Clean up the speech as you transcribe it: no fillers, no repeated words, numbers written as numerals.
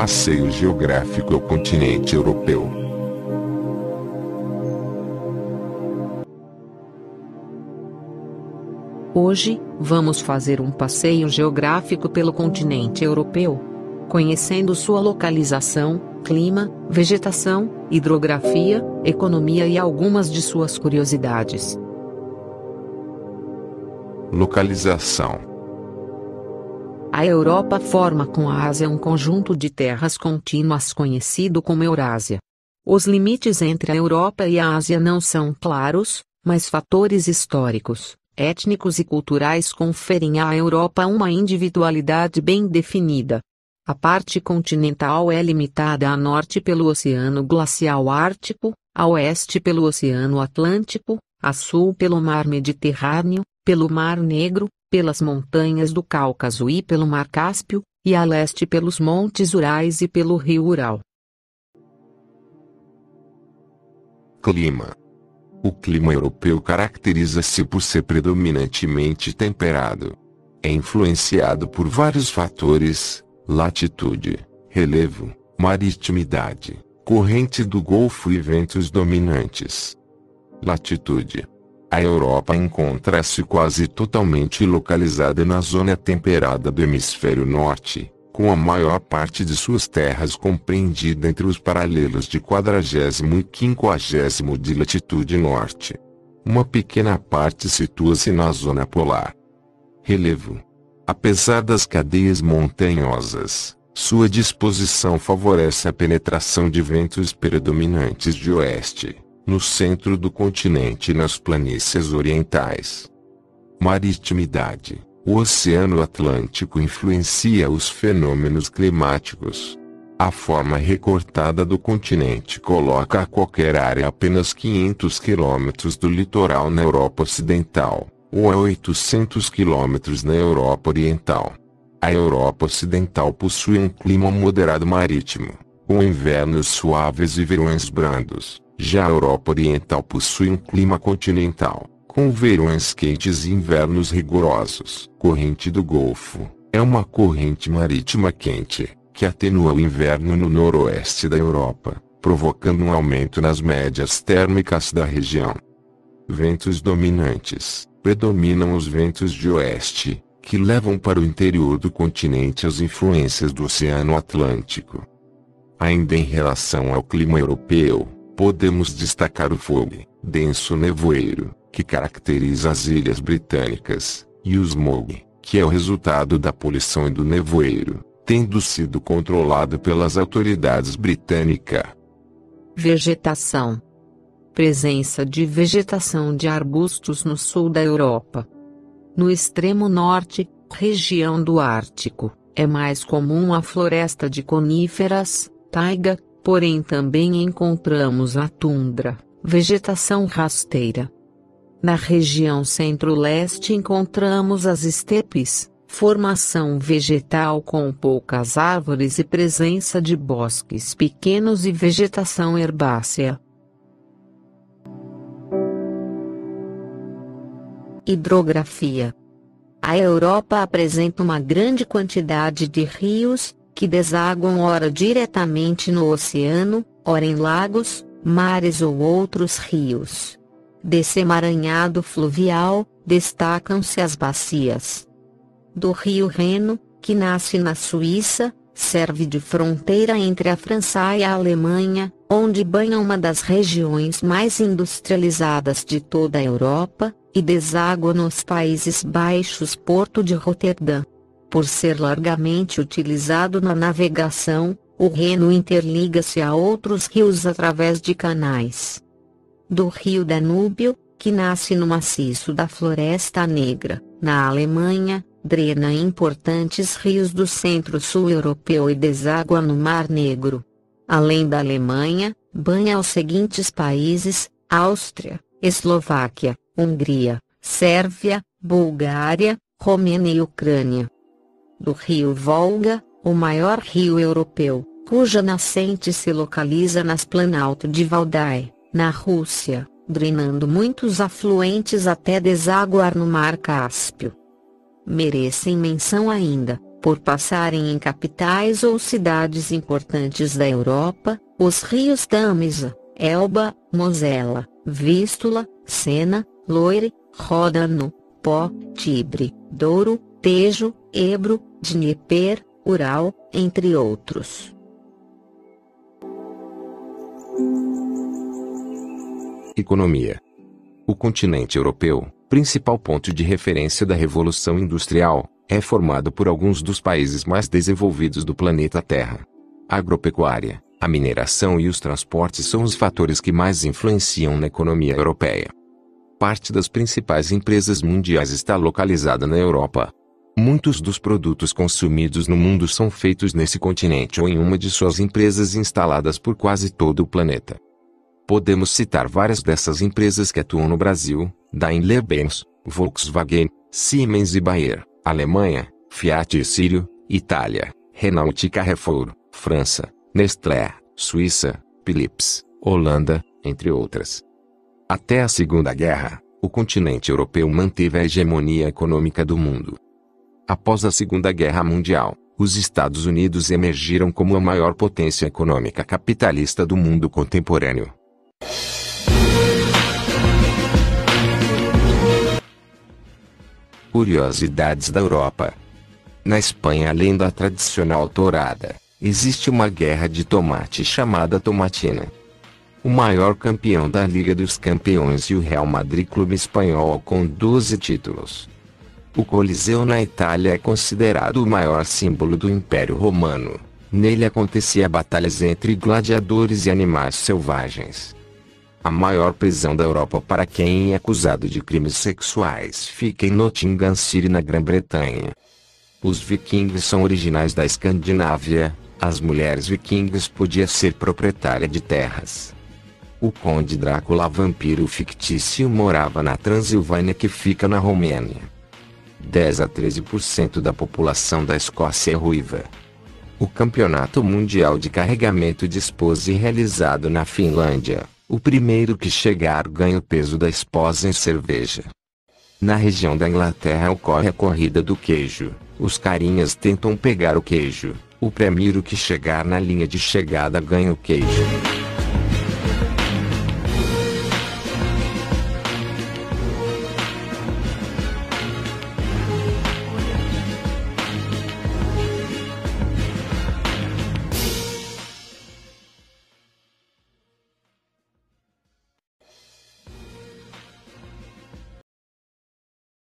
passeio geográfico ao continente europeu. Hoje, vamos fazer um passeio geográfico pelo continente europeu, conhecendo sua localização, clima, vegetação, hidrografia, economia e algumas de suas curiosidades. Localização. A Europa forma com a Ásia um conjunto de terras contínuas conhecido como Eurásia. Os limites entre a Europa e a Ásia não são claros, mas fatores históricos, étnicos e culturais conferem à Europa uma individualidade bem definida. A parte continental é limitada a norte pelo Oceano Glacial Ártico, a oeste pelo Oceano Atlântico, a sul pelo Mar Mediterrâneo, pelo Mar Negro, pelas montanhas do Cáucaso e pelo Mar Cáspio, e a leste pelos Montes Urais e pelo Rio Ural. Clima. O clima europeu caracteriza-se por ser predominantemente temperado. É influenciado por vários fatores: latitude, relevo, maritimidade, corrente do Golfo e ventos dominantes. Latitude. A Europa encontra-se quase totalmente localizada na zona temperada do hemisfério norte, com a maior parte de suas terras compreendida entre os paralelos de 40º e 50º de latitude norte. Uma pequena parte situa-se na zona polar. Relevo. Apesar das cadeias montanhosas, sua disposição favorece a penetração de ventos predominantes de oeste, no centro do continente e nas planícies orientais. Maritimidade. O Oceano Atlântico influencia os fenômenos climáticos. A forma recortada do continente coloca a qualquer área apenas 500 quilômetros do litoral na Europa Ocidental, ou a 800 quilômetros na Europa Oriental. A Europa Ocidental possui um clima moderado marítimo, com invernos suaves e verões brandos. Já a Europa Oriental possui um clima continental, com verões quentes e invernos rigorosos. Corrente do Golfo é uma corrente marítima quente, que atenua o inverno no noroeste da Europa, provocando um aumento nas médias térmicas da região. Ventos dominantes. Predominam os ventos de oeste, que levam para o interior do continente as influências do Oceano Atlântico. Ainda em relação ao clima europeu, podemos destacar o fogo, denso nevoeiro, que caracteriza as ilhas britânicas, e o smog, que é o resultado da poluição e do nevoeiro, tendo sido controlado pelas autoridades britânicas. Vegetação. Presença de vegetação de arbustos no sul da Europa. No extremo norte, região do Ártico, é mais comum a floresta de coníferas, taiga, porém também encontramos a tundra, vegetação rasteira. Na região centro-leste encontramos as estepes, formação vegetal com poucas árvores e presença de bosques pequenos e vegetação herbácea. Hidrografia. A Europa apresenta uma grande quantidade de rios, que desaguam ora diretamente no oceano, ora em lagos, mares ou outros rios. Desse emaranhado fluvial, destacam-se as bacias do Rio Reno, que nasce na Suíça, serve de fronteira entre a França e a Alemanha, onde banha uma das regiões mais industrializadas de toda a Europa, e deságua nos Países Baixos Porto de Roterdã. Por ser largamente utilizado na navegação, o Reno interliga-se a outros rios através de canais. Do rio Danúbio, que nasce no maciço da Floresta Negra, na Alemanha, drena importantes rios do centro-sul europeu e deságua no Mar Negro. Além da Alemanha, banha os seguintes países: Áustria, Eslováquia, Hungria, Sérvia, Bulgária, Romênia e Ucrânia. Do rio Volga, o maior rio europeu, cuja nascente se localiza nas Planalto de Valdai, na Rússia, drenando muitos afluentes até desaguar no Mar Cáspio. Merecem menção ainda, Por passarem em capitais ou cidades importantes da Europa, os rios Tamisa, Elba, Mosela, Vístula, Sena, Loire, Ródano, Pó, Tibre, Douro, Tejo, Ebro, Dnieper, Ural, entre outros. Economia. O continente europeu, principal ponto de referência da Revolução Industrial, é formado por alguns dos países mais desenvolvidos do planeta Terra. A agropecuária, a mineração e os transportes são os fatores que mais influenciam na economia europeia. Parte das principais empresas mundiais está localizada na Europa. Muitos dos produtos consumidos no mundo são feitos nesse continente ou em uma de suas empresas instaladas por quase todo o planeta. Podemos citar várias dessas empresas que atuam no Brasil: Daimler-Benz, Volkswagen, Siemens e Bayer, Alemanha, Fiat e Sírio, Itália, Renault e Carrefour, França, Nestlé, Suíça, Philips, Holanda, entre outras. Até a Segunda Guerra, o continente europeu manteve a hegemonia econômica do mundo. Após a Segunda Guerra Mundial, os Estados Unidos emergiram como a maior potência econômica capitalista do mundo contemporâneo. Curiosidades da Europa. Na Espanha, além da tradicional tourada, existe uma guerra de tomate chamada tomatina. O maior campeão da Liga dos Campeões e o Real Madrid, clube espanhol com 12 títulos. O Coliseu na Itália é considerado o maior símbolo do Império Romano. Nele acontecia batalhas entre gladiadores e animais selvagens. A maior prisão da Europa para quem é acusado de crimes sexuais fica em Nottingham City, na Grã-Bretanha. Os vikings são originais da Escandinávia. As mulheres vikingas podiam ser proprietárias de terras. O Conde Drácula, vampiro fictício, morava na Transilvânia, que fica na Romênia. 10 a 13% da população da Escócia é ruiva. O Campeonato Mundial de Carregamento de Esposa é realizado na Finlândia. O primeiro que chegar ganha o peso da esposa em cerveja. Na região da Inglaterra ocorre a corrida do queijo. Os carinhas tentam pegar o queijo. O primeiro que chegar na linha de chegada ganha o queijo.